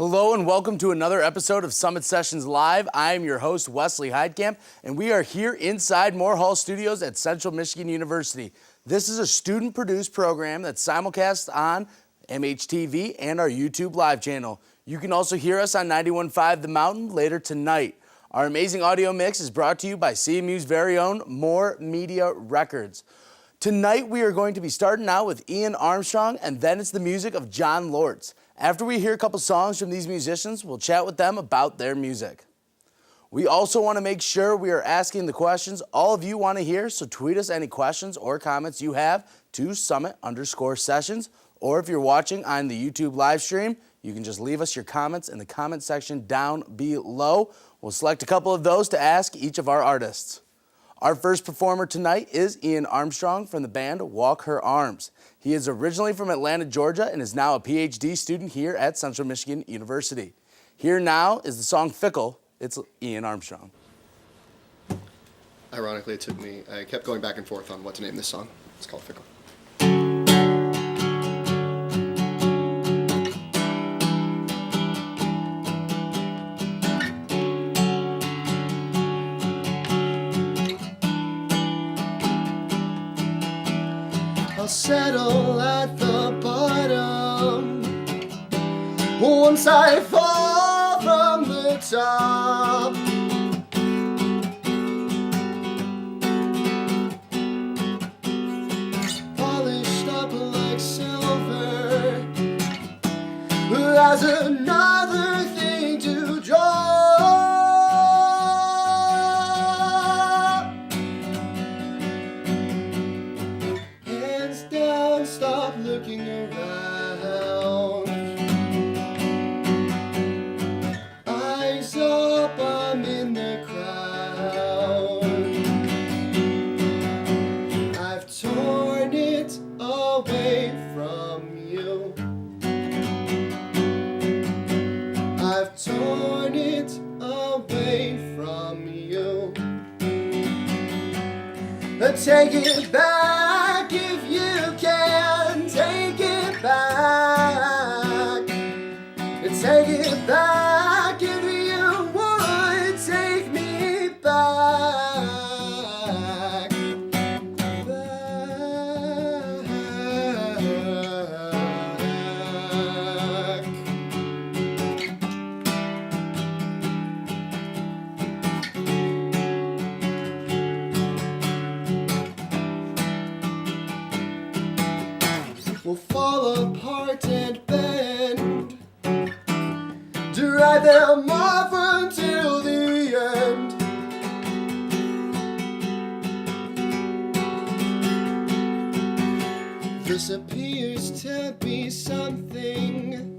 Hello and welcome to another episode of Summit Sessions Live. I am your host, Wesley Heidkamp, and we are here inside Moore Hall Studios at Central Michigan University. This is a student-produced program that's simulcast on MHTV and our YouTube live channel. You can also hear us on 91.5 The Mountain later tonight. Our amazing audio mix is brought to you by CMU's very own Moore Media Records. Tonight we are going to be starting out with Ian Armstrong, and then it's the music of John Lortz. After we hear a couple songs from these musicians, we'll chat with them about their music. We also want to make sure we are asking the questions all of you want to hear, so tweet us any questions or comments you have to Summit_Sessions, or if you're watching on the YouTube live stream, you can just leave us your comments in the comment section down below. We'll select a couple of those to ask each of our artists. Our first performer tonight is Ian Armstrong from the band Walk Her Arms. He is originally from Atlanta, Georgia, and is now a PhD student here at Central Michigan University. Here now is the song Fickle. It's Ian Armstrong. Ironically, I kept going back and forth on what to name this song. It's called Fickle. I'll settle at the bottom once I fall from the top. Polished up like silver, as another thing to draw. Hands down, stop looking around. Eyes up, I'm in the crowd. I've torn it away from you. I've torn it away from you. Take it back if you can. Take it back. Take it back if you would. Take me back. We'll fall apart and bend, drive them off until the end. This appears to be something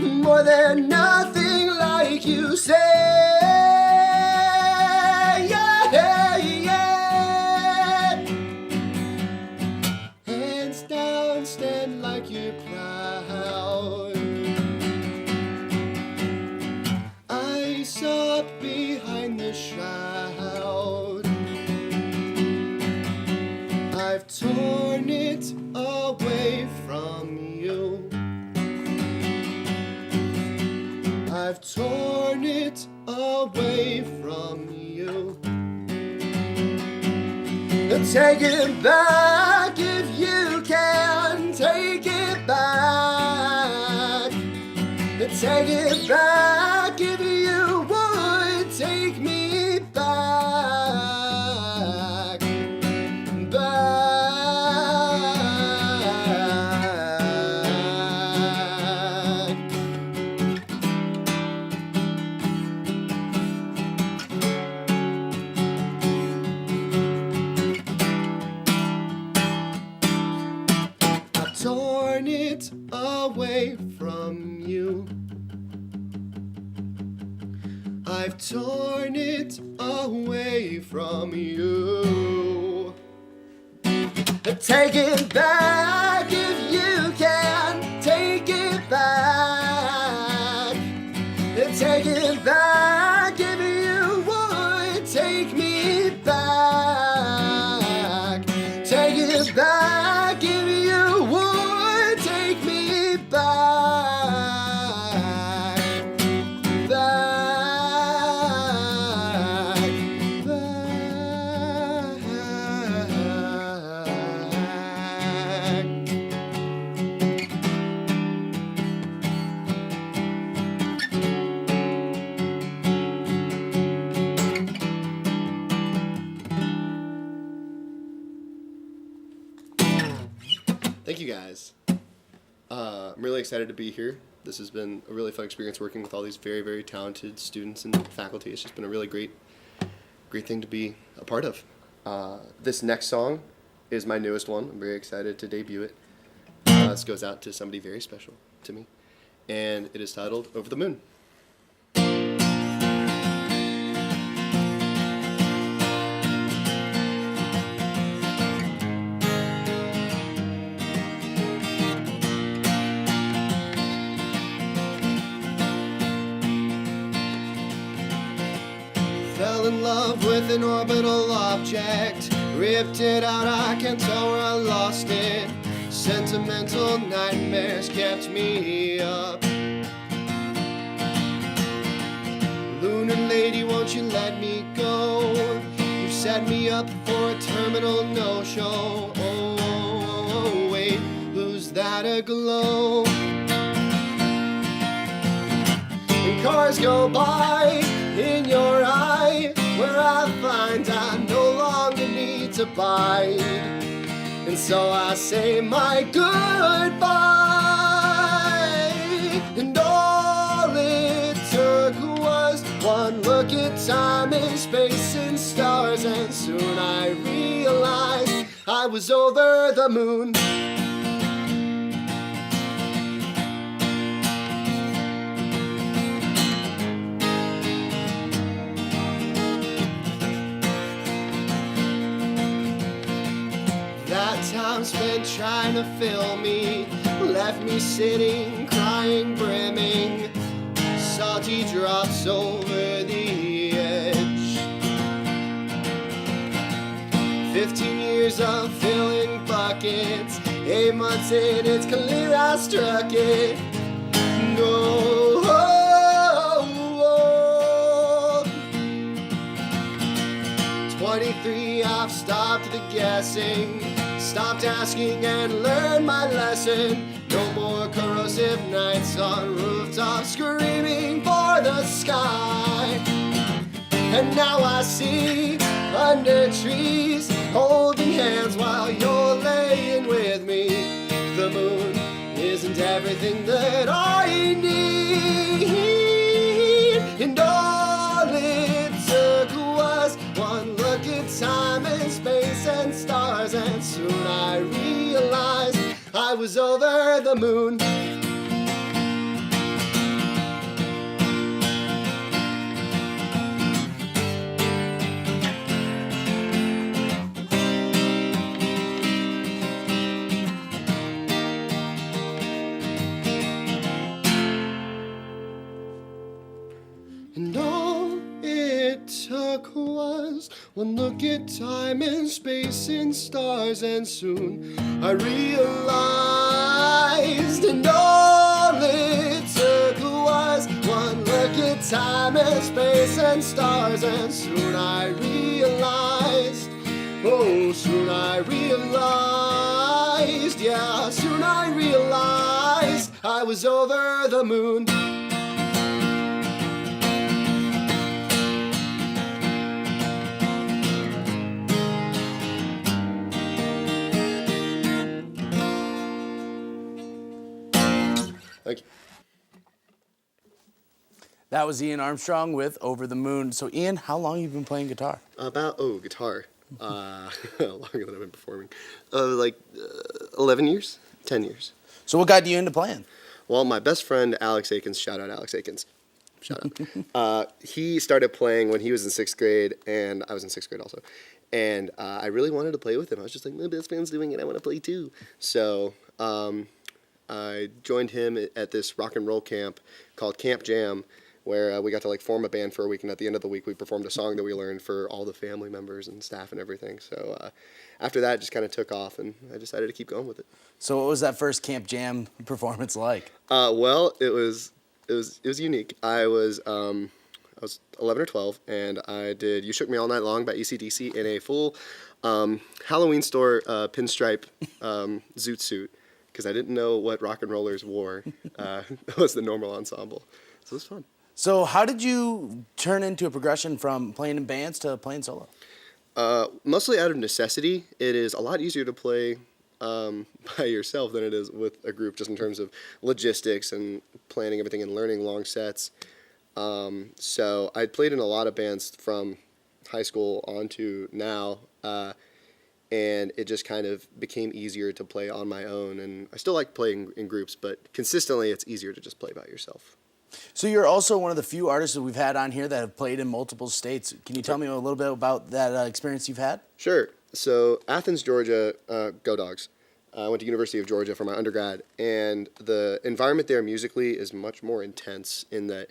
more than nothing, like you say. Yeah, yeah. Hands down, stand like you're proud. Eyes up behind the shroud. I've torn it away from you. I've torn it away from you. Take it back if you can. Take it back. Take it back if you would. Take me back. Back. I've torn it away from you. I've torn it away from you. Take it back if you can. Take it back. Take it back if you would. Take me back. Take it back if you would. Take me back. back. Thank you guys. I'm really excited to be here. This has been a really fun experience working with all these very, very talented students and faculty. It's just been a really great thing to be a part of. This next song is my newest one. I'm very excited to debut it. This goes out to somebody very special to me. And it is titled Over the Moon. Fell in love with an orbital object, ripped it out, I can't tell where I lost it. Sentimental nightmares kept me up. Lunar lady, won't you let me go? You set me up for a terminal no-show. Oh, wait, who's that aglow? And cars go by in your eye, where I find I no longer need to bide. And so I say my goodbye. And all it took was one look at time and space and stars, and soon I realized I was over the moon. Time spent trying to fill me left me sitting, crying, brimming, salty drops over the edge. 15 years of filling buckets, 8 months in, it's clear I struck it. No. 23, I've stopped the guessing, stopped asking and learned my lesson. No more corrosive nights on rooftops screaming for the sky. And now I see under trees holding hands while you're laying with me. The moon isn't everything that I need. And all it took was one look at time and space and stars, and soon I realized I was over the moon. And all it took was one look at time and space and stars, and soon I realized. And all it took was one look at time and space and stars, and soon I realized. Oh, soon I realized. Yeah, soon I realized I was over the moon. Thank you. That was Ian Armstrong with Over the Moon. So, Ian, how long have you been playing guitar? Guitar. Longer than I've been performing. 11 years? 10 years. So what got you into playing? Well, my best friend, Alex Akins, shout out Alex Akins. Shout out. He started playing when he was in 6th grade, and I was in 6th grade also. And I really wanted to play with him. I was just like, my best friend's doing it, I want to play too. So I joined him at this rock and roll camp called Camp Jam, where we got to form a band for a week, and at the end of the week we performed a song that we learned for all the family members and staff and everything. So after that, it just kind of took off, and I decided to keep going with it. So what was that first Camp Jam performance like? Well, it was unique. I was I was 11 or 12, and I did You Shook Me All Night Long by AC/DC in a full Halloween store pinstripe zoot suit, because I didn't know what rock and rollers wore. That was the normal ensemble. So it was fun. So how did you turn into a progression from playing in bands to playing solo? Mostly out of necessity. It is a lot easier to play by yourself than it is with a group, just in terms of logistics and planning everything and learning long sets. So I played in a lot of bands from high school on to now, and it just kind of became easier to play on my own. And I still like playing in groups, but consistently it's easier to just play by yourself. So you're also one of the few artists that we've had on here that have played in multiple states. Can you tell me a little bit about that experience you've had? Sure. So Athens, Georgia, go Dogs. I went to University of Georgia for my undergrad, and the environment there musically is much more intense in that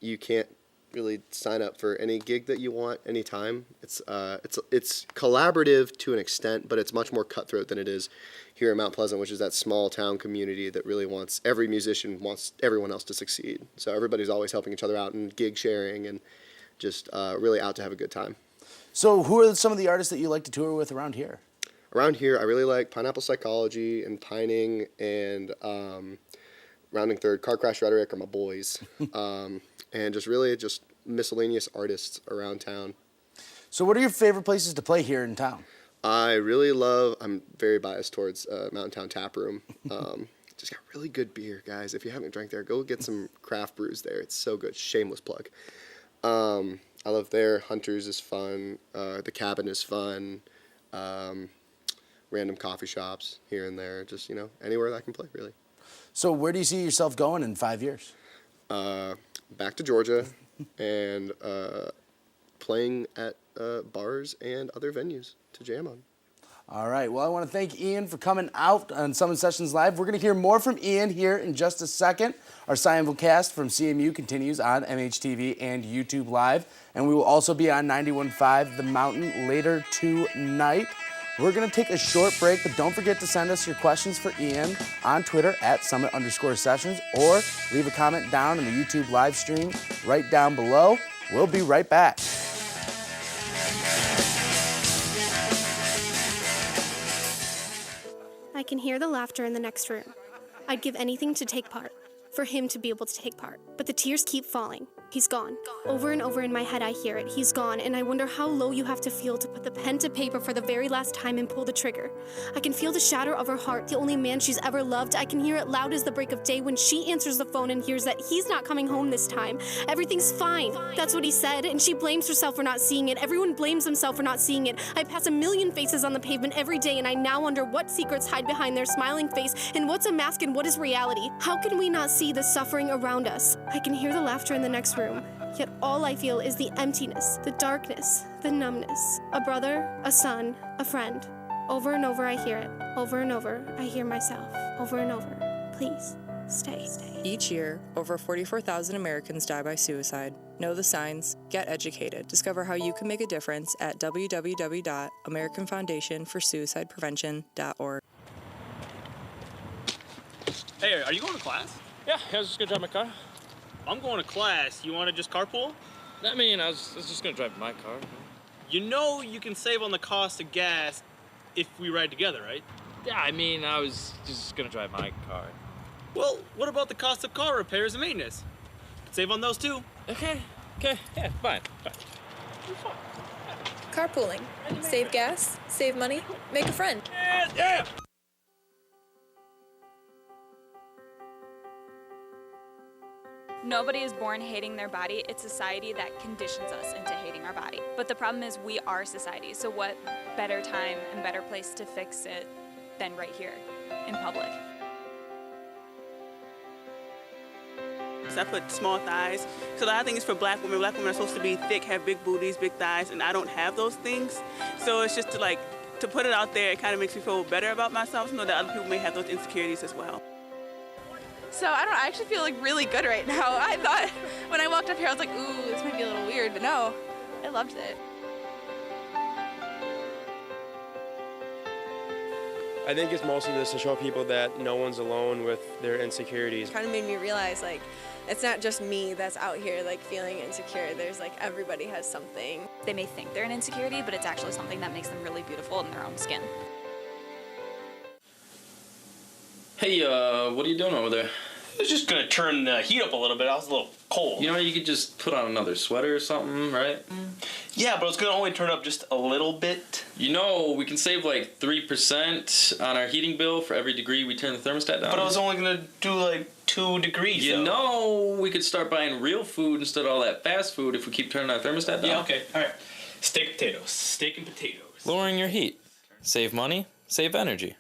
you can't really sign up for any gig that you want anytime. It's collaborative to an extent, but it's much more cutthroat than it is here in Mount Pleasant, which is that small town community that really wants, every musician wants everyone else to succeed. So everybody's always helping each other out and gig sharing and just really out to have a good time. So who are some of the artists that you like to tour with around here? Around here, I really like Pineapple Psychology and Pining and Rounding Third, Car Crash Rhetoric are my boys. And just miscellaneous artists around town. So what are your favorite places to play here in town? I'm very biased towards Mountain Town Tap Room. Just got really good beer, guys. If you haven't drank there, go get some craft brews there. It's so good. Shameless plug. I love there. Hunters is fun. The Cabin is fun. Random coffee shops here and there. Just, anywhere that I can play, really. So where do you see yourself going in 5 years? Back to Georgia and playing at bars and other venues to jam on. All right. Well, I want to thank Ian for coming out on Summit Sessions Live. We're going to hear more from Ian here in just a second. Our Scienville cast from CMU continues on MHTV and YouTube Live. And we will also be on 91.5 The Mountain later tonight. We're going to take a short break, but don't forget to send us your questions for Ian on Twitter at @Summit_Sessions, or leave a comment down in the YouTube live stream right down below. We'll be right back. I can hear the laughter in the next room. I'd give anything to take part, for him to be able to take part. But the tears keep falling. He's gone. Over and over in my head I hear it. He's gone, and I wonder how low you have to feel to put the pen to paper for the very last time and pull the trigger. I can feel the shatter of her heart, the only man she's ever loved. I can hear it loud as the break of day when she answers the phone and hears that he's not coming home this time. Everything's fine. That's what he said, and she blames herself for not seeing it. Everyone blames himself for not seeing it. I pass a million faces on the pavement every day, and I now wonder what secrets hide behind their smiling face, and what's a mask and what is reality. How can we not see the suffering around us? I can hear the laughter in the next room. Yet all I feel is the emptiness, the darkness, the numbness. A brother, a son, a friend. Over and over I hear it. Over and over I hear myself. Over and over. Please, stay. Each year, over 44,000 Americans die by suicide. Know the signs, get educated. Discover how you can make a difference at www.americanfoundationforsuicideprevention.org. Hey, are you going to class? Yeah, I was just gonna drive my car. I'm going to class. You want to just carpool? I mean, I was just gonna drive my car. You know you can save on the cost of gas if we ride together, right? Yeah, I mean, I was just gonna drive my car. Well, what about the cost of car repairs and maintenance? Save on those too. Okay, yeah, fine. Carpooling. Save gas, save money, make a friend. Yeah! Nobody is born hating their body. It's society that conditions us into hating our body. But the problem is we are society, so what better time and better place to fix it than right here in public? So I put small thighs. So the other thing is for black women. Black women are supposed to be thick, have big booties, big thighs, and I don't have those things. So it's just to put it out there, it kind of makes me feel better about myself, to know that other people may have those insecurities as well. So I actually feel really good right now. I thought when I walked up here, I was like, ooh, this might be a little weird, but no, I loved it. I think it's mostly just to show people that no one's alone with their insecurities. Kind of made me realize, like, it's not just me that's out here, like, feeling insecure. There's, like, everybody has something. They may think they're an insecurity, but it's actually something that makes them really beautiful in their own skin. Hey, what are you doing over there? I was just gonna turn the heat up a little bit. I was a little cold. You know, you could just put on another sweater or something, right? Yeah, but it's gonna only turn up just a little bit. You know, we can save like 3% on our heating bill for every degree we turn the thermostat down. But I was only gonna do like 2 degrees. You know, we could start buying real food instead of all that fast food if we keep turning our thermostat down. Yeah, okay, all right. Steak and potatoes. Steak and potatoes. Lowering your heat. Save money, save energy.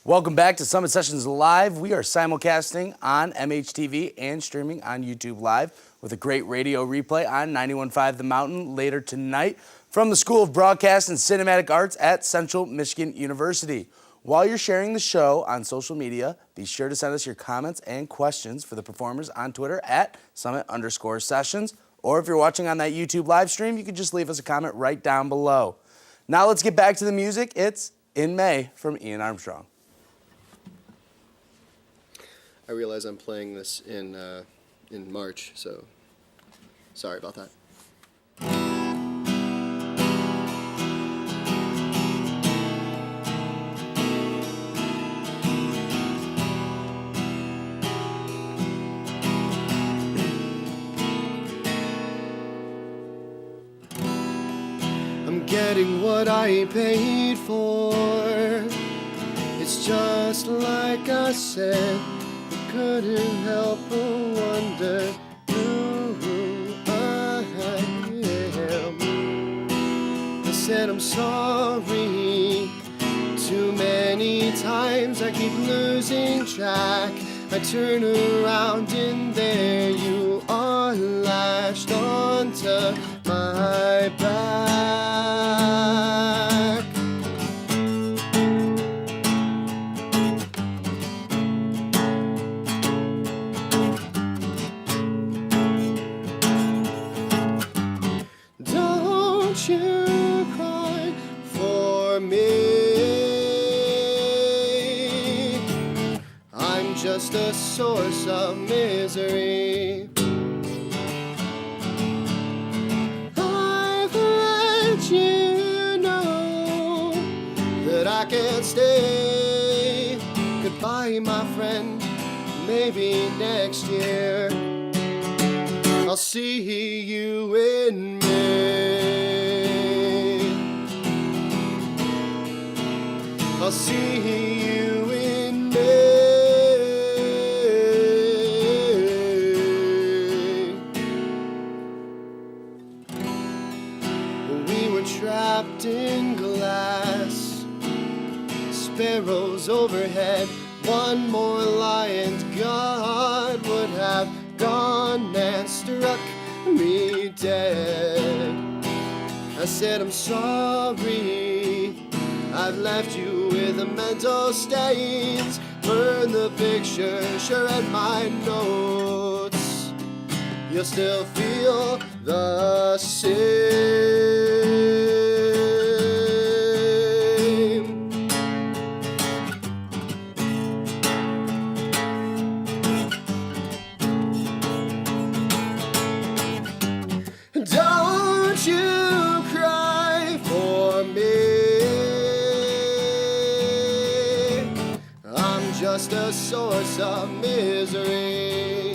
Welcome back to Summit Sessions Live. We are simulcasting on MHTV and streaming on YouTube Live with a great radio replay on 91.5 The Mountain later tonight from the School of Broadcast and Cinematic Arts at Central Michigan University. While you're sharing the show on social media, be sure to send us your comments and questions for the performers on Twitter at Summit_Sessions. Or if you're watching on that YouTube live stream, you can just leave us a comment right down below. Now let's get back to the music. It's In May from Ian Armstrong. I realize I'm playing this in March, so sorry about that. I'm getting what I paid for. It's just like I said. Couldn't help but wonder who I am. I said I'm sorry. Too many times I keep losing track. I turn around and there you are, lashed onto my back. Don't you cry for me. I'm just a source of misery. I've let you know that I can't stay. Goodbye, my friend, maybe next year I'll see you in May. I'll see you in May. We were trapped in glass, sparrows overhead. One more lie and God would have gone and struck me dead. I said I'm sorry, I've left you with the mental stains. Burn the picture, sure, and my notes. You'll still feel the same. Don't you cry for me. I'm just a source of misery.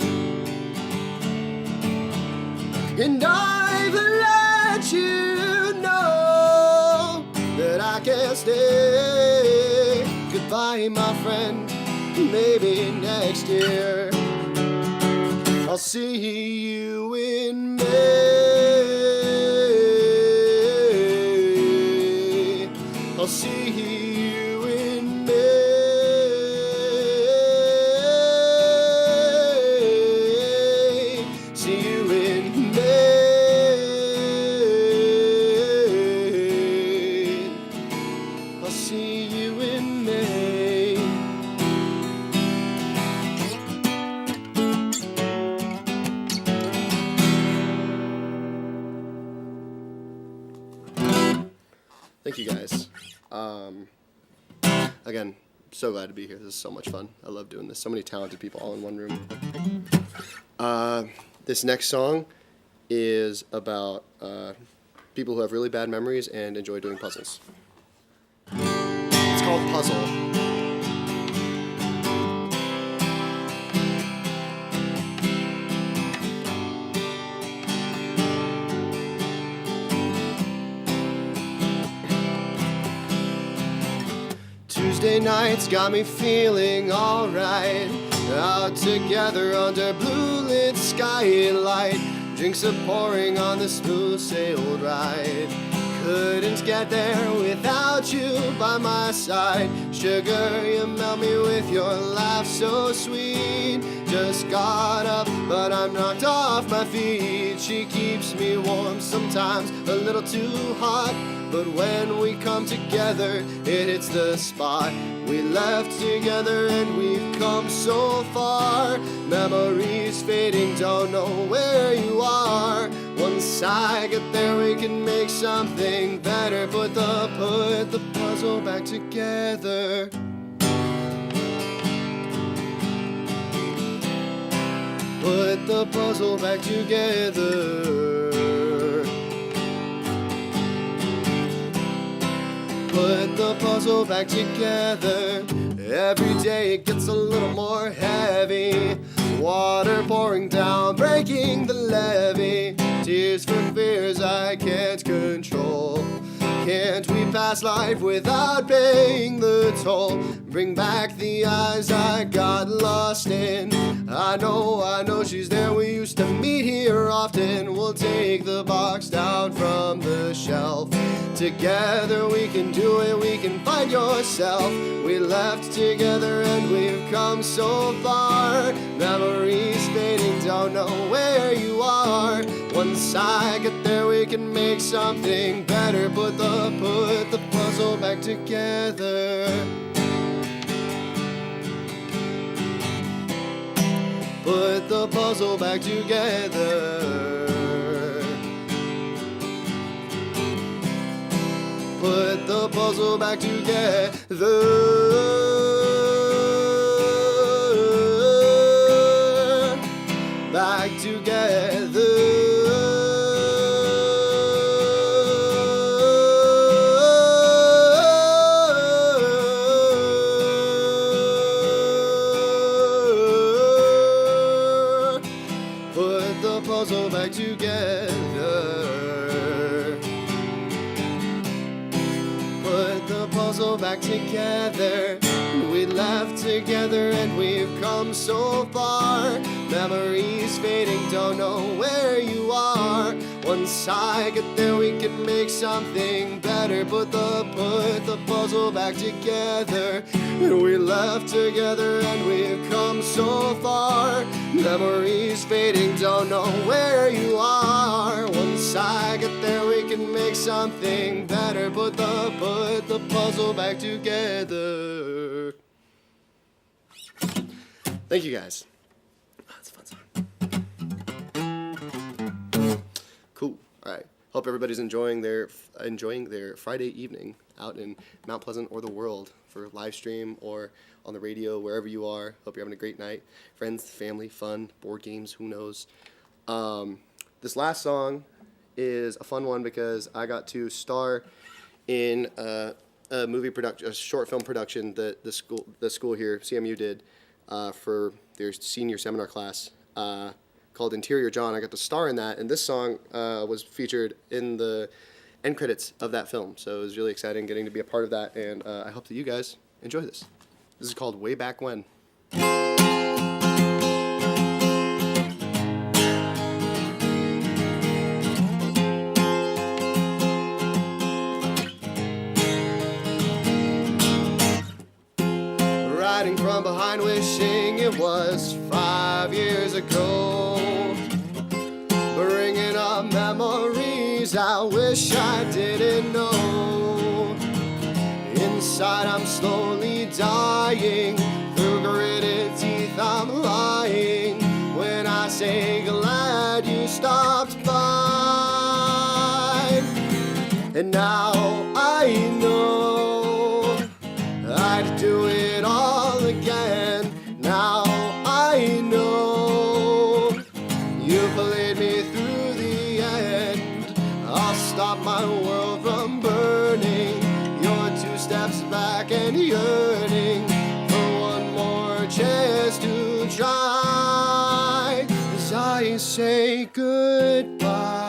And I've let you know that I can't stay. Goodbye, my friend, maybe next year I'll see you in May. I'll see you in May. See you in May. I'll see you in May. Thank you guys. Again, so glad to be here. This is so much fun. I love doing this. So many talented people all in one room. This next song is about people who have really bad memories and enjoy doing puzzles. It's called Puzzle. Tuesday nights got me feeling alright. Out together under blue lit skylight. Drinks are pouring on the smooth sailed ride. Couldn't get there without you by my side. Sugar, you melt me with your laugh so sweet. Just got up, but I'm knocked off my feet. She keeps me warm, sometimes a little too hot. But when we come together, it hits the spot. We left together and we've come so far. Memories fading, don't know where you are. Once I get there, we can make something better. Put the puzzle back together. Put the puzzle back together. Put the puzzle back together. Every day it gets a little more heavy. Water pouring down, breaking the levee. Tears for fears I can't control. Can't we pass life without paying the toll? Bring back the eyes I got lost in. I know she's there. We used to meet here often. We'll take the box down from the shelf. Together we can do it, we can find yourself. We left together and we've come so far. Memories fading, don't know where you are. Once I get there we can make something better. Put the puzzle back together. Put the puzzle back together. Put the puzzle back together. Back together. Put the puzzle back together. Put the puzzle back together. We left together and we've come so far. Memories fading, don't know where you are. Once I get there we can make something better. Put the puzzle back together. We left together and we've come so far. Memories fading, don't know where you are. Once I get there we can make something better. Put the puzzle back together. Thank you guys. Oh, that's a fun song. Cool. All right. Hope everybody's enjoying their Friday evening out in Mount Pleasant or the world for live stream or on the radio, wherever you are. Hope you're having a great night. Friends, family, fun, board games, who knows. This last song is a fun one because I got to star in a movie production, a short film production that the school here, CMU, did for their senior seminar class called Interior John. I got to star in that, and this song was featured in the end credits of that film. So it was really exciting getting to be a part of that, and I hope that you guys enjoy this. This is called Way Back When. Riding from behind, wishing it was 5 years ago. Bringing up memories I wish I didn't know. Inside I'm slowly dying. Through gritted teeth I'm lying. When I say glad you stopped by. And now I lead me through the end. I'll stop my world from burning. You're 2 steps back and yearning for one more chance to try as I say goodbye.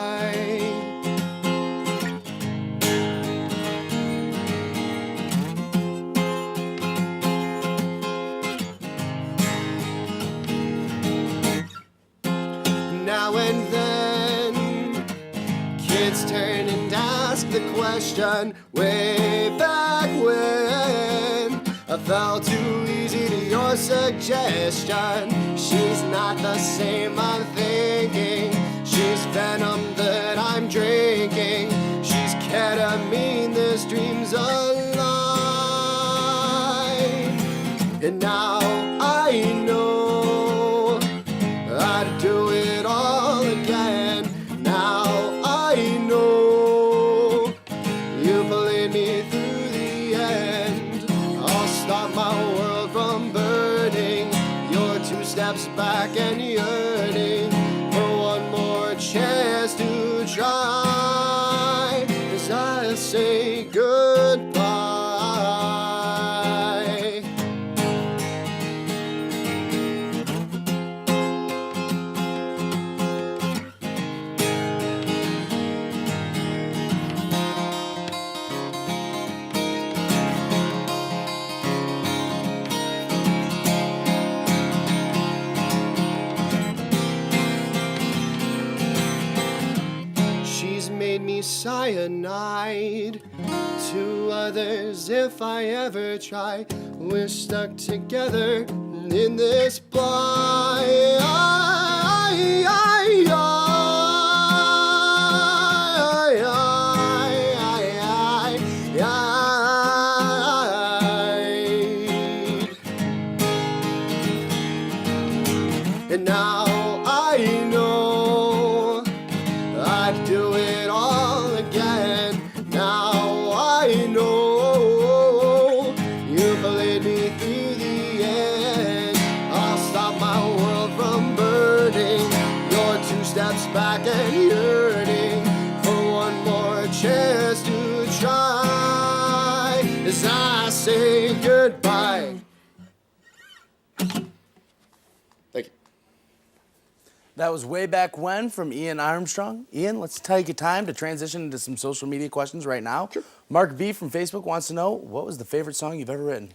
Now and then, kids turn and ask the question, way back when I fell too easy to your suggestion. She's not the same I'm thinking. She's venom that I'm drinking. She's ketamine, this dream's alive. And now I know I'd do it all again. Now I know you've led me through the end. I'll stop my world from burning. You're 2 steps back and yearning for one more chance to try as I say goodbye. She's made me cyanide to others if I ever try. We're stuck together in this and now I know I'd do it all again. Now I know you've led me through the end. I'll stop my world from burning. You're 2 steps back and yearning for one more chance to try as I say goodbye. That was Way Back When from Ian Armstrong. Ian, let's take a time to transition into some social media questions right now. Sure. Mark B from Facebook wants to know, what was the favorite song you've ever written?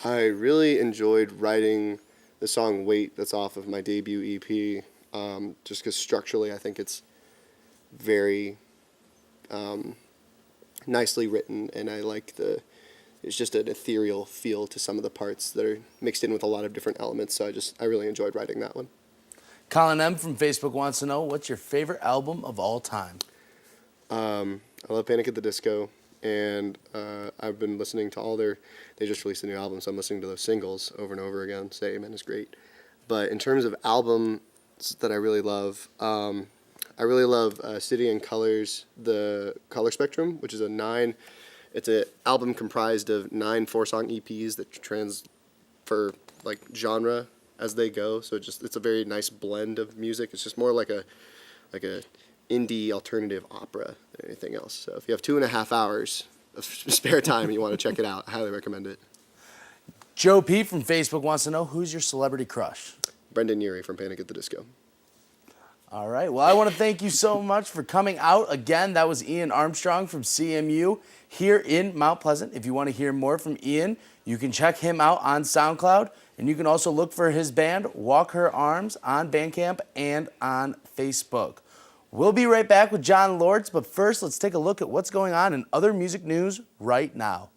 I really enjoyed writing the song Wait that's off of my debut EP, just because structurally I think it's very nicely written, and I like it's just an ethereal feel to some of the parts that are mixed in with a lot of different elements, so I really enjoyed writing that one. Colin M from Facebook wants to know, what's your favorite album of all time? I love Panic at the Disco, and I've been listening to they just released a new album, so I'm listening to those singles over and over again. Say Amen is great. But in terms of albums that I really love City and Colors, the Color Spectrum, which is it's an album comprised of 9 4-song EPs that transfer like genre as they go, so it's a very nice blend of music. It's just more like a indie alternative opera than anything else. So if you have 2.5 hours of spare time and you want to check it out, I highly recommend it. Joe P from Facebook wants to know, who's your celebrity crush? Brendan Urie from Panic at the Disco. All right, well, I want to thank you so much for coming out again. That was Ian Armstrong from CMU here in Mount Pleasant. If you want to hear more from Ian, you can check him out on SoundCloud. And you can also look for his band, Walk Her Arms, on Bandcamp and on Facebook. We'll be right back with John Lords, but first let's take a look at what's going on in other music news right now.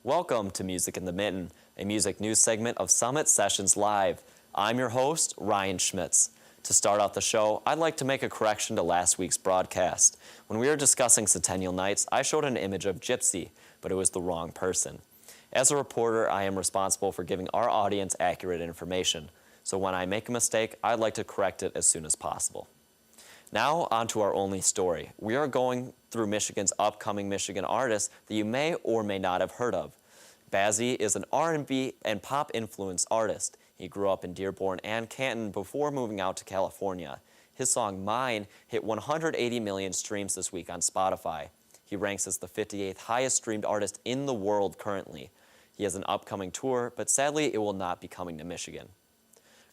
Welcome to Music in the Mitten, a music news segment of Summit Sessions Live. I'm your host, Ryan Schmitz. To start off the show, I'd like to make a correction to last week's broadcast. When we were discussing Centennial Nights, I showed an image of Gypsy, but it was the wrong person. As a reporter, I am responsible for giving our audience accurate information. So when I make a mistake, I'd like to correct it as soon as possible. Now, on to our only story. We are going through Michigan's upcoming Michigan artists that you may or may not have heard of. Bazzi is an R&B and pop-influenced artist. He grew up in Dearborn and Canton before moving out to California. His song Mine hit 180 million streams this week on Spotify. He ranks as the 58th highest streamed artist in the world currently. He has an upcoming tour, but sadly it will not be coming to Michigan.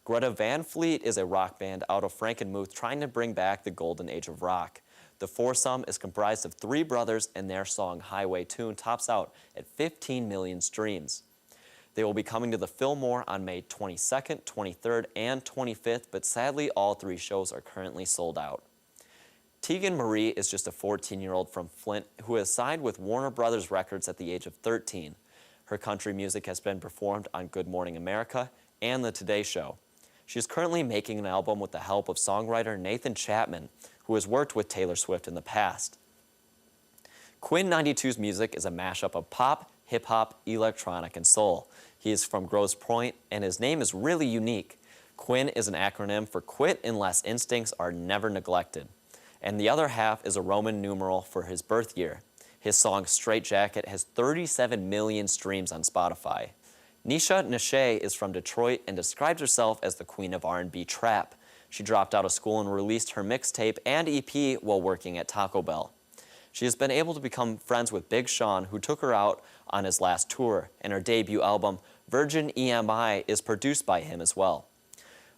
Greta Van Fleet is a rock band out of Frankenmuth trying to bring back the golden age of rock. The foursome is comprised of three brothers, and their song Highway Tune tops out at 15 million streams. They will be coming to the Fillmore on May 22nd, 23rd, and 25th, but sadly all three shows are currently sold out. Tegan Marie is just a 14-year-old from Flint who has signed with Warner Brothers Records at the age of 13. Her country music has been performed on Good Morning America and The Today Show. She is currently making an album with the help of songwriter Nathan Chapman, who has worked with Taylor Swift in the past. Quinn 92's music is a mashup of pop, hip-hop, electronic, and soul. He is from Grosse Pointe, and his name is really unique. Quinn is an acronym for Quit Unless Instincts Are Never Neglected. And the other half is a Roman numeral for his birth year. His song Straight Jacket has 37 million streams on Spotify. Nisha Nashe is from Detroit and describes herself as the queen of R&B trap. She dropped out of school and released her mixtape and EP while working at Taco Bell. She has been able to become friends with Big Sean, who took her out on his last tour, and her debut album, Virgin EMI, is produced by him as well.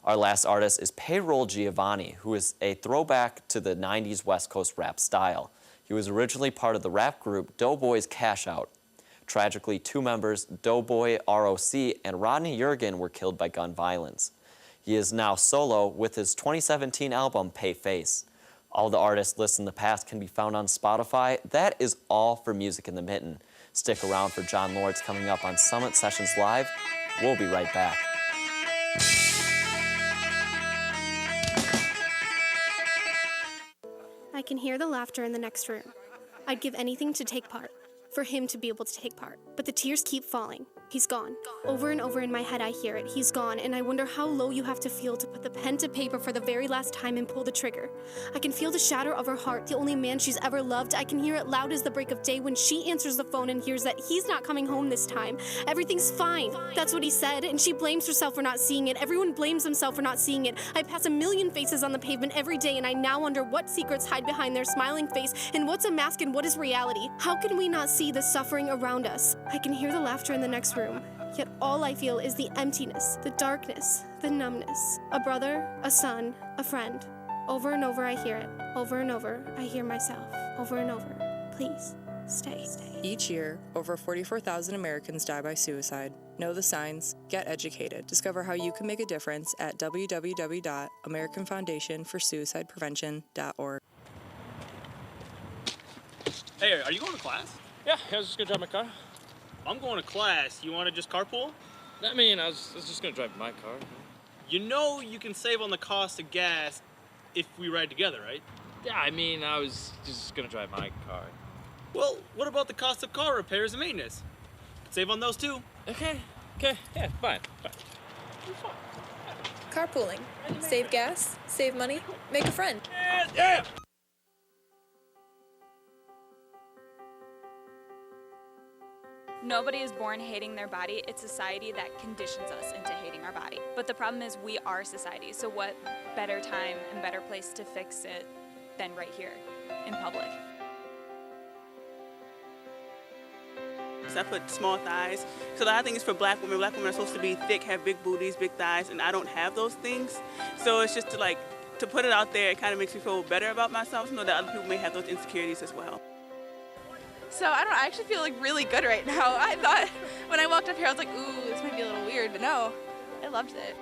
Our last artist is Payroll Giovanni, who is a throwback to the 90s West Coast rap style. He was originally part of the rap group Doughboys Cash Out. Tragically, two members, Doughboy ROC and Rodney Yergin, were killed by gun violence. He is now solo with his 2017 album, Pay Face. All the artists listed in the past can be found on Spotify. That is all for Music in the Mitten. Stick around for John Lords coming up on Summit Sessions Live. We'll be right back. I can hear the laughter in the next room. I'd give anything to take part, for him to be able to take part. But the tears keep falling. He's gone. Over and over in my head I hear it. He's gone, and I wonder how low you have to feel to put the pen to paper for the very last time and pull the trigger. I can feel the shatter of her heart, the only man she's ever loved. I can hear it loud as the break of day when she answers the phone and hears that he's not coming home this time. Everything's fine. That's what he said, and she blames herself for not seeing it. Everyone blames himself for not seeing it. I pass a million faces on the pavement every day, and I now wonder what secrets hide behind their smiling face, and what's a mask and what is reality. How can we not see the suffering around us? I can hear the laughter in the next room. Yet all I feel is the emptiness, the darkness, the numbness. A brother, a son, a friend. Over and over I hear it. Over and over I hear myself. Over and over. Please, stay. Each year, over 44,000 Americans die by suicide. Know the signs, get educated. Discover how you can make a difference at www.americanfoundationforsuicideprevention.org. Hey, are you going to class? Yeah, I was just gonna drive my car. I'm going to class. You want to just carpool? I mean, I was just gonna drive my car. You know you can save on the cost of gas if we ride together, right? Yeah, I mean, I was just gonna drive my car. Well, what about the cost of car repairs and maintenance? Save on those too. Okay, yeah, fine. Carpooling. Save gas, save money, make a friend. Yeah! Nobody is born hating their body. It's society that conditions us into hating our body. But the problem is we are society. So what better time and better place to fix it than right here in public? I put small thighs. So I think it's for black women. Black women are supposed to be thick, have big booties, big thighs, and I don't have those things. So it's just to put it out there, it kind of makes me feel better about myself. To know that other people may have those insecurities as well. So I actually feel really good right now. I thought when I walked up here, I was like, ooh, this might be a little weird, but no, I loved it.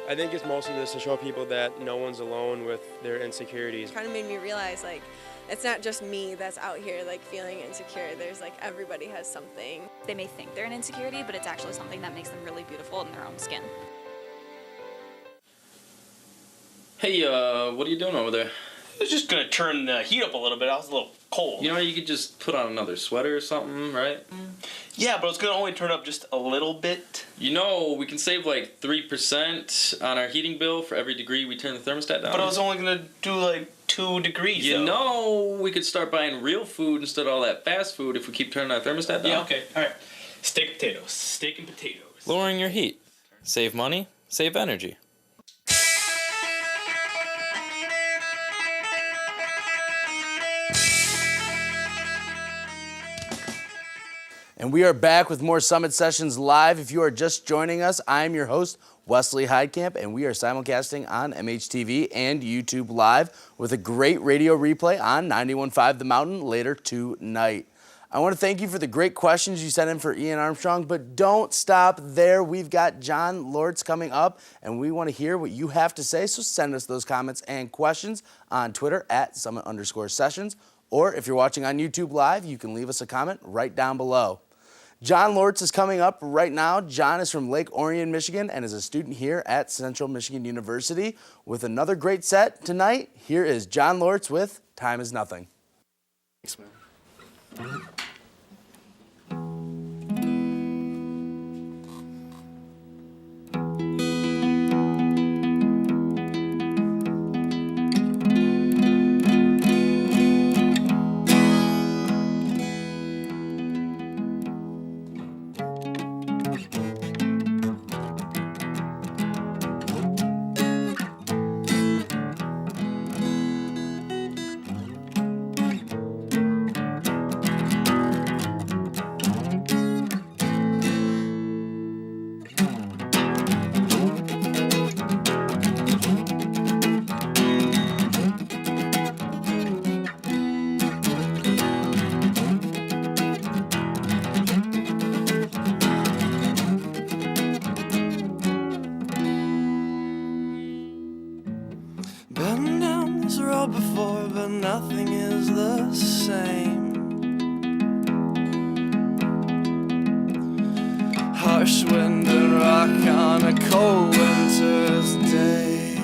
I think it's mostly this to show people that no one's alone with their insecurities. It kind of made me realize it's not just me that's out here feeling insecure. There's everybody has something. They may think they're an insecurity, but it's actually something that makes them really beautiful in their own skin. Hey, what are you doing over there? I was just gonna turn the heat up a little bit. I was a little cold. You know, you could just put on another sweater or something, right? Yeah, but it's gonna only turn up just a little bit. You know, we can save 3% on our heating bill for every degree we turn the thermostat down. But I was only gonna do 2 degrees. You know, we could start buying real food instead of all that fast food if we keep turning our thermostat down. Yeah, okay, all right. Steak and potatoes. Lowering your heat. Save money, save energy. And we are back with more Summit Sessions Live. If you are just joining us, I'm your host, Wesley Heidkamp, and we are simulcasting on MHTV and YouTube Live with a great radio replay on 91.5 The Mountain later tonight. I want to thank you for the great questions you sent in for Ian Armstrong, but don't stop there. We've got John Lortz coming up, and we want to hear what you have to say, so send us those comments and questions on Twitter at Summit_Sessions, or if you're watching on YouTube Live, you can leave us a comment right down below. John Lortz is coming up right now. John is from Lake Orion, Michigan, and is a student here at Central Michigan University with another great set tonight. Here is John Lortz with Time Is Nothing. Thanks, man. Been down this road before, but nothing is the same. Harsh wind and rock on a cold winter's day.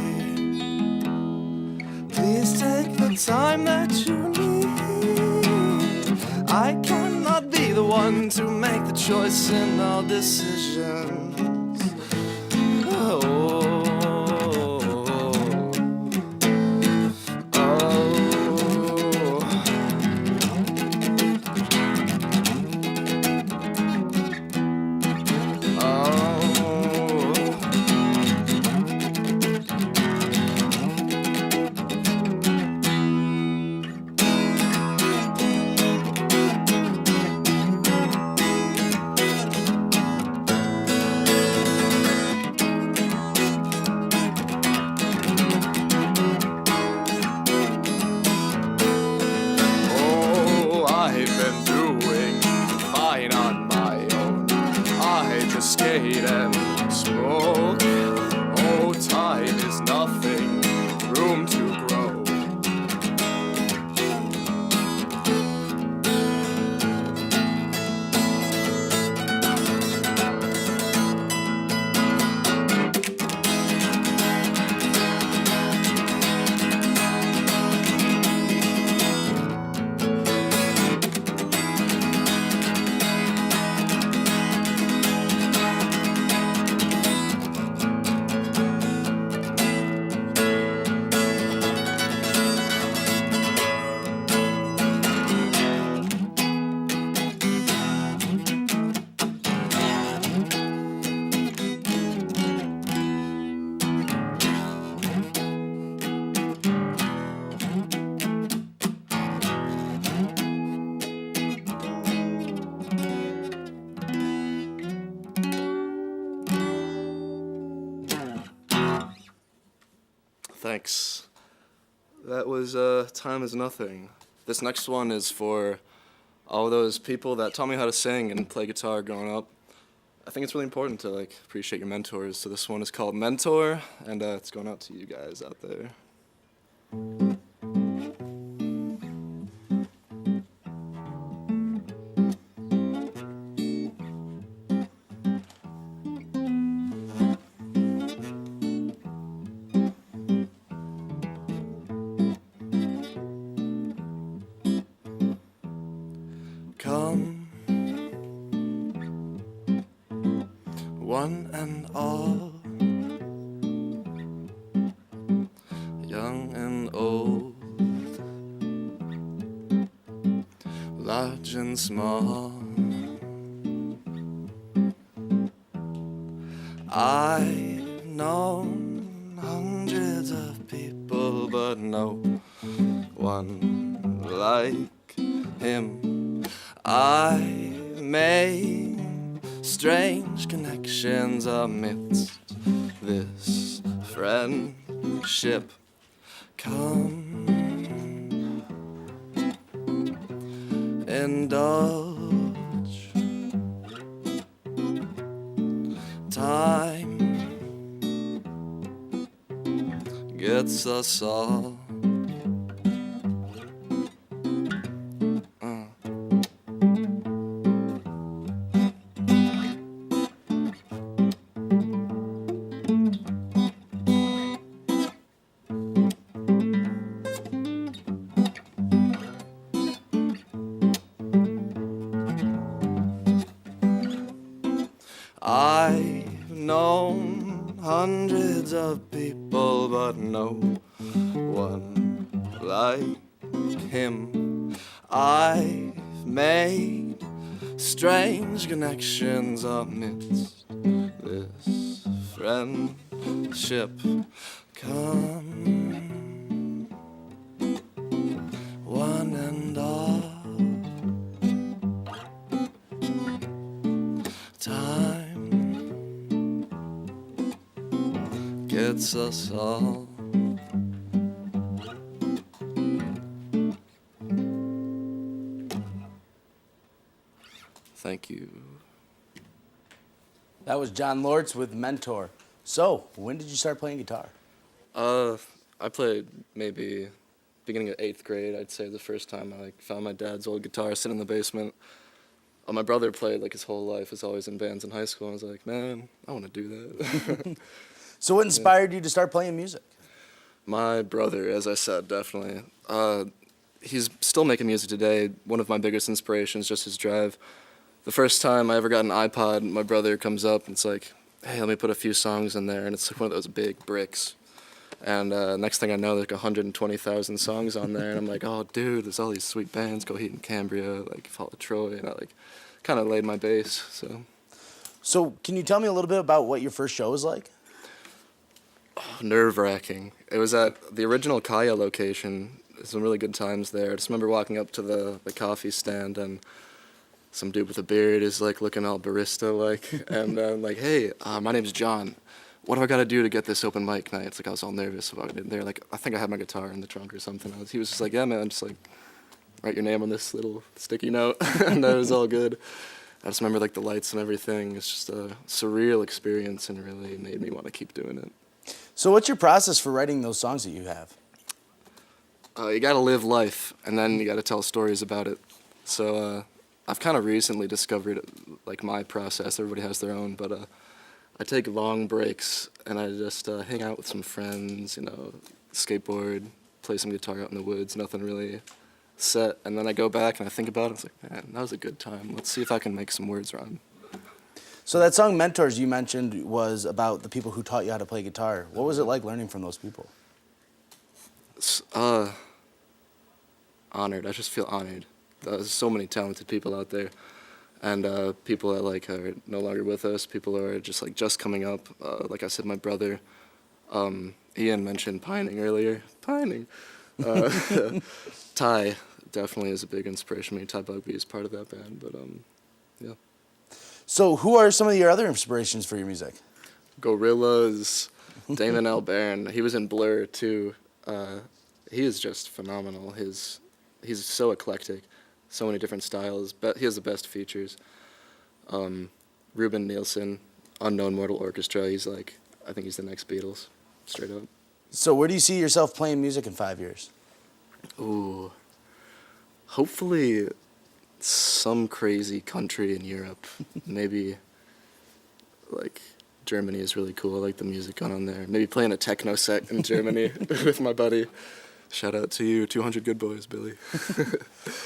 Please take the time that you need. I cannot be the one to make the choice in all decisions. Oh. Skate and smoke. Oh, time is nothing, room to grow. Thanks. That was Time Is Nothing. This next one is for all those people that taught me how to sing and play guitar growing up. I think it's really important to appreciate your mentors. So this one is called Mentor, and it's going out to you guys out there. Come, one and all, young and old, large and small. I've known hundreds of people, but no one like him. I made strange connections amidst this friendship. Come, indulge. Time gets us all. I've known hundreds of people, but no one like him. I've made strange connections amidst this friendship. Come, one and all. Time gets us all. Thank you. That was John Lortz with Mentor. So, when did you start playing guitar? I played maybe beginning of 8th grade, I'd say, the first time I found my dad's old guitar sitting in the basement. My brother played his whole life, was always in bands in high school, and I was like, man, I want to do that. So what inspired you to start playing music? My brother, as I said, definitely. He's still making music today. One of my biggest inspirations, just his drive. The first time I ever got an iPod, my brother comes up and it's like, hey, let me put a few songs in there, and it's one of those big bricks. And next thing I know, there's 120,000 songs on there, and I'm like, oh, dude, there's all these sweet bands, Coheed and Cambria, Fall of Troy, and I kind of laid my base. So can you tell me a little bit about what your first show was like? Oh, nerve-wracking. It was at the original Kaya location. Some really good times there. I just remember walking up to the coffee stand, and some dude with a beard is looking all barista-like, and I'm like, hey, my name's John. What do I got to do to get this open mic night? It's I was all nervous about it. They're I think I had my guitar in the trunk or something. He was just like, yeah, man, just write your name on this little sticky note, and that was all good. I just remember the lights and everything. It's just a surreal experience and really made me want to keep doing it. So what's your process for writing those songs that you have? You got to live life, and then you got to tell stories about it. So I've kind of recently discovered my process. Everybody has their own, but I take long breaks and I just hang out with some friends, skateboard, play some guitar out in the woods, nothing really set. And then I go back and I think about it. It's man, that was a good time. Let's see if I can make some words rhyme. So that song Mentors you mentioned was about the people who taught you how to play guitar. What was it like learning from those people? Honored. I just feel honored. There's so many talented people out there. And people that are no longer with us, people who are just coming up. Like I said, my brother, Ian mentioned Pining earlier. Pining. Ty definitely is a big inspiration to me. Ty Bugby is part of that band, but yeah. So who are some of your other inspirations for your music? Gorillaz, Damon Albarn. He was in Blur too. He is just phenomenal. He's so eclectic. So many different styles, but he has the best features. Ruben Nielsen, Unknown Mortal Orchestra, he's I think he's the next Beatles, straight up. So where do you see yourself playing music in 5 years? Ooh, hopefully some crazy country in Europe. Maybe Germany is really cool, I like the music going on there. Maybe playing a techno set in Germany with my buddy. Shout out to you, 200 Good Boys, Billy.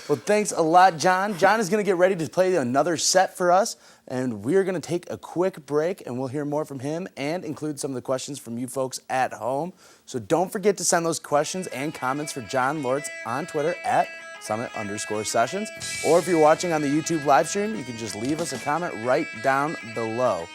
Well, thanks a lot, John. John is going to get ready to play another set for us, and we're going to take a quick break, and we'll hear more from him and include some of the questions from you folks at home. So don't forget to send those questions and comments for John Lortz on Twitter at @Summit_Sessions. Or if you're watching on the YouTube live stream, you can just leave us a comment right down below.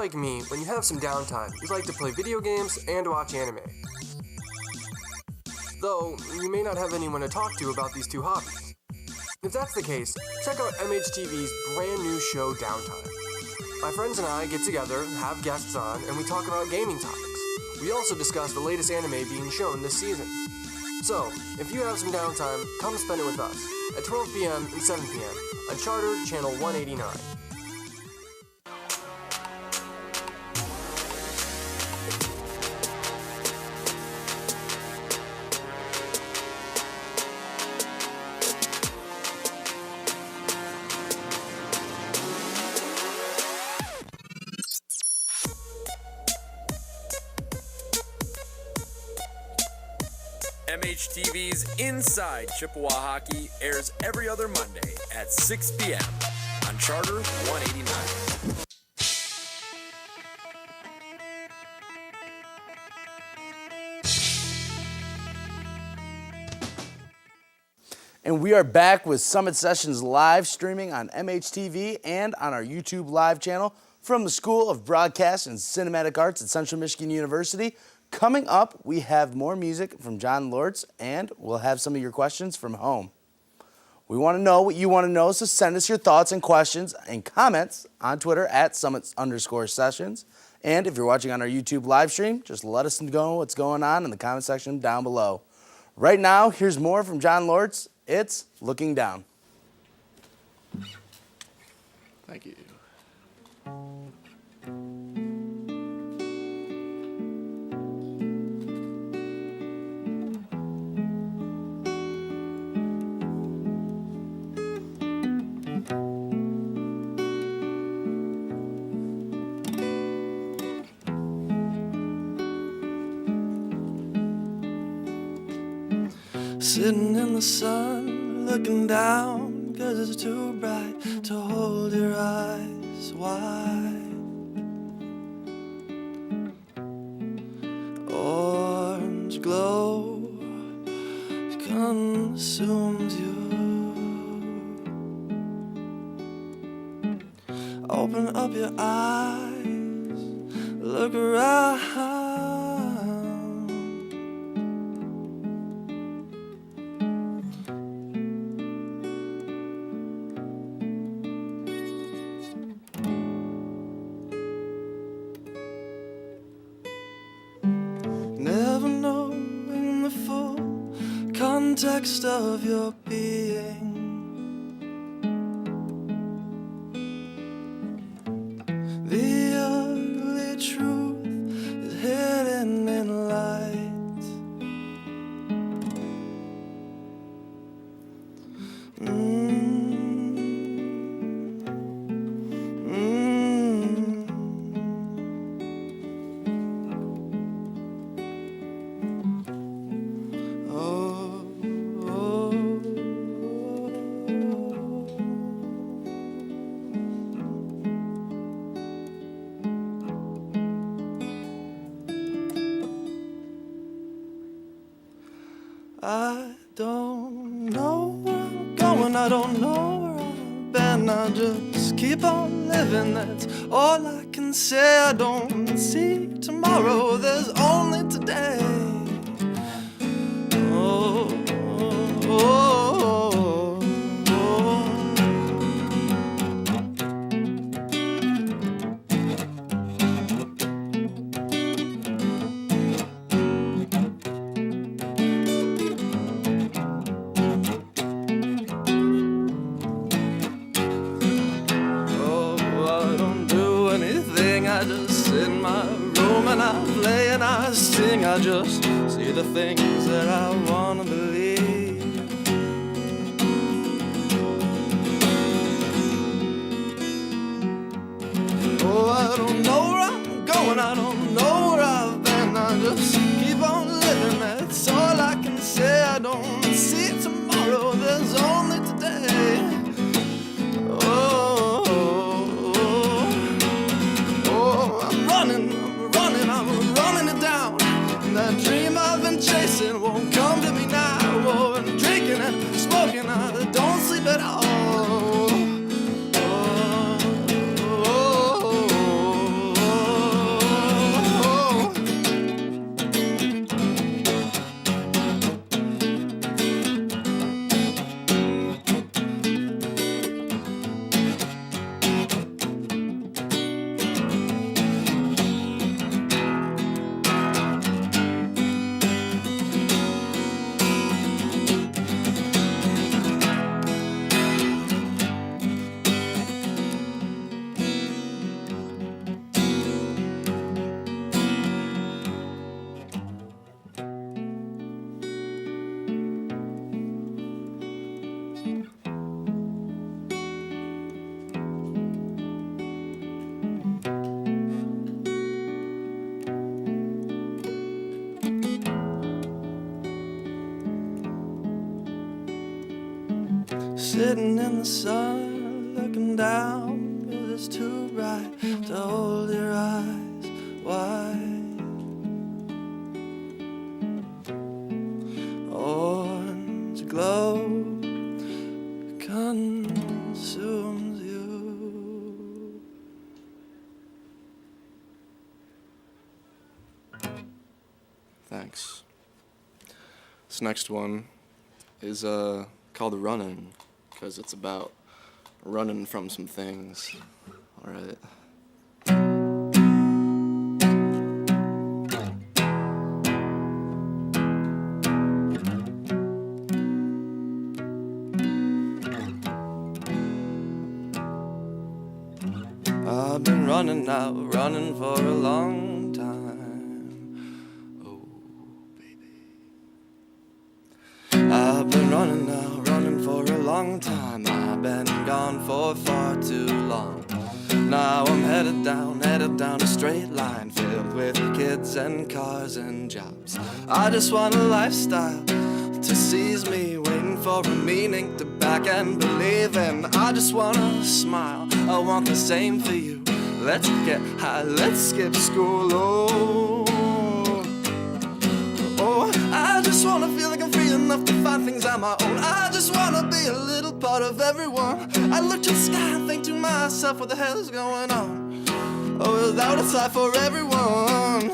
like me, when you have some downtime, you like to play video games and watch anime. Though, you may not have anyone to talk to about these two hobbies. If that's the case, check out MHTV's brand new show, Downtime. My friends and I get together, have guests on, and we talk about gaming topics. We also discuss the latest anime being shown this season. So, if you have some downtime, come spend it with us at 12 p.m. and 7 p.m. on Charter Channel 189. MHTV's Inside Chippewa Hockey airs every other Monday at 6 p.m. on Charter 189. And we are back with Summit Sessions live streaming on MHTV and on our YouTube live channel from the School of Broadcast and Cinematic Arts at Central Michigan University. Coming up, we have more music from Jon Lortz, and we'll have some of your questions from home. We want to know what you want to know, so send us your thoughts and questions and comments on Twitter at Summit_Sessions. And if you're watching on our YouTube live stream, just let us know what's going on in the comment section down below. Right now, here's more from Jon Lortz. It's Looking Down. Thank you. Sitting in the sun, looking down, 'cause it's too bright to hold your eyes wide. Orange glow consumes you. Open up your eyes, look around. Never knowing the full context of your being. The ugly truth is hidden in light. I don't know where I'm going, I don't know where I've been. I just keep on living, that's all I can say. I don't see tomorrow, there's only today. Oh, oh, oh, I just sit in my room and I play and I sing. I just see the things that I wanna believe. Oh, I don't know where I'm going, I don't know where I've been. I just keep on living, that's all I can say. I don't see tomorrow, there's only today. That dream I've been chasing won't come to me now. Oh, and drinking and smoking, I don't sleep at all. Oh, oh, oh, oh. sitting in the sun, looking down, 'cause it's too bright to hold your eyes wide. Orange glow consumes you. Thanks. This next one is called Running, because it's about running from some things. All right. I've been running now, running for a long time. Oh, baby. I've been running now, running for a long time. I've been gone for far too long. Now I'm headed down a straight line filled with kids and cars and jobs. I just want a lifestyle to seize me, waiting for a meaning to back and believe in. I just wanna smile, I want the same for you. Let's get high, let's skip school. Oh, I just wanna feel like I'm free enough to find things on my own. I just wanna be a little part of everyone. I look to the sky and think to myself, what the hell is going on? Oh, without a tie for everyone.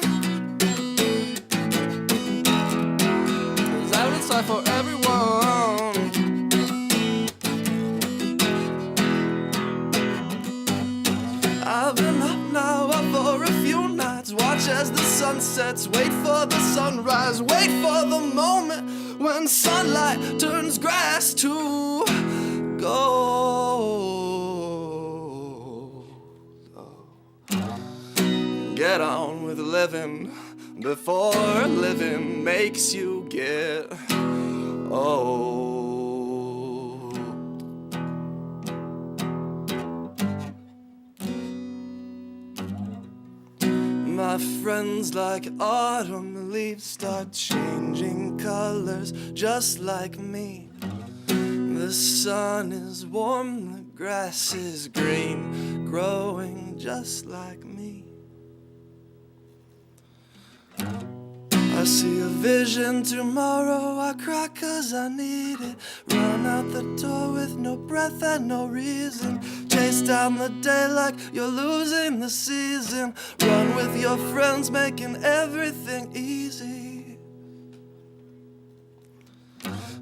Without a tie for everyone. I've been up now for a few nights. Watch as the sun sets, wait for the sunrise, wait for the moment when sunlight turns grass to gold. Get on with living before living makes you get old. My friends, like autumn leaves, start changing colors just like me. The sun is warm, the grass is green, growing just like me. I see a vision tomorrow, I cry 'cause I need it. Run out the door with no breath and no reason. Chase down the day like you're losing the season. Run with your friends, making everything easy.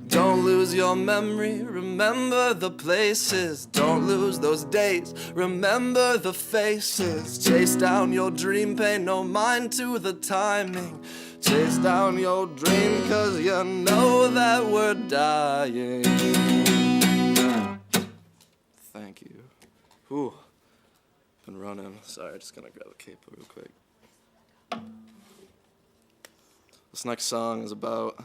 Don't lose your memory, remember the places. Don't lose those days, remember the faces. Chase down your dream, pay no mind to the timing. Chase down your dream, 'cause you know that we're dying. Thank you. Whew. Been running. Sorry, just gonna grab a capo real quick. This next song is about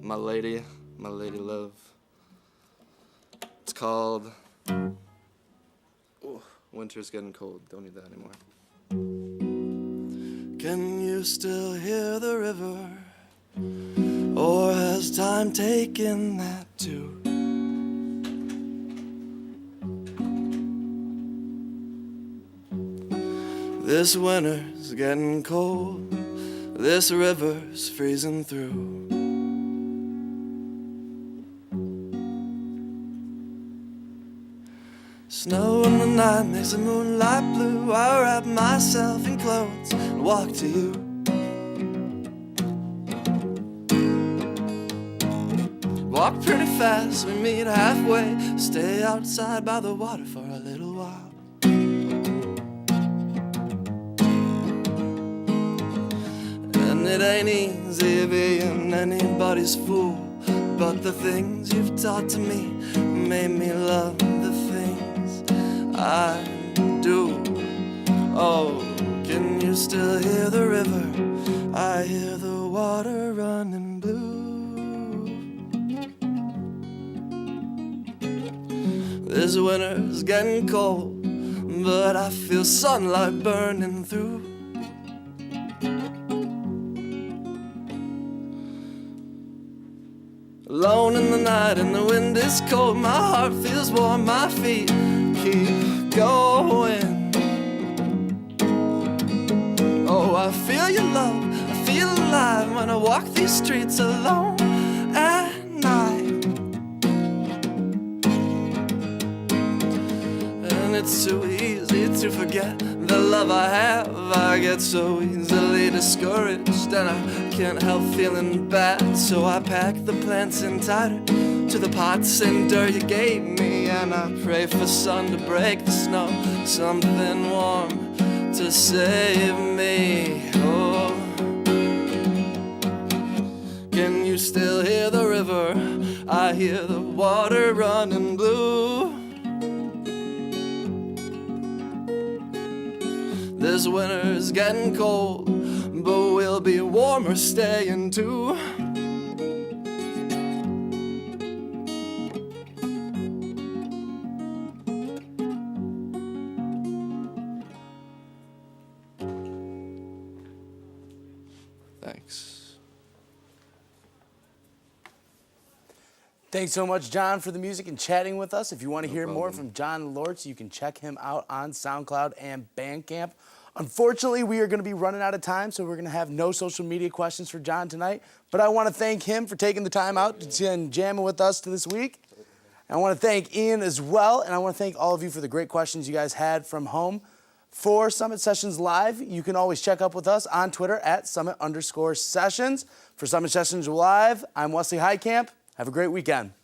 my lady love. It's called Winter's Getting Cold. Don't need that anymore. Can you still hear the river? Or has time taken that too? This winter's getting cold. This river's freezing through. Snow in the night makes the moonlight blue. I wrap myself in clothes and walk to you. Walk pretty fast, we meet halfway. Stay outside by the water for a little while. And it ain't easy being anybody's fool, but the things you've taught to me made me love the things I do. Oh, can you still hear the river? I hear the water running blue. This winter's getting cold, but I feel sunlight burning through. Alone in the night and the wind is cold. My heart feels warm, my feet keep going. Oh, I feel your love, I feel alive when I walk these streets alone at night. And it's too easy to forget the love I have. I get so easily discouraged and I can't help feeling bad. So I pack the plants in tighter to the pots and dirt you gave me, and I pray for sun to break the snow, something warm to save me. Oh, can you still hear the river? I hear the water running blue. This winter's getting cold, but we'll be warmer staying too. Thanks. Thanks so much, John, for the music and chatting with us. If you want to hear more from John Lortz, you can check him out on SoundCloud and Bandcamp. Unfortunately, we are going to be running out of time, so we're going to have no social media questions for John tonight. But I want to thank him for taking the time out and jamming with us this week. And I want to thank Ian as well, and I want to thank all of you for the great questions you guys had from home. For Summit Sessions Live, you can always check up with us on Twitter at @Summit_Sessions. For Summit Sessions Live, I'm Wesley Heitkamp. Have a great weekend.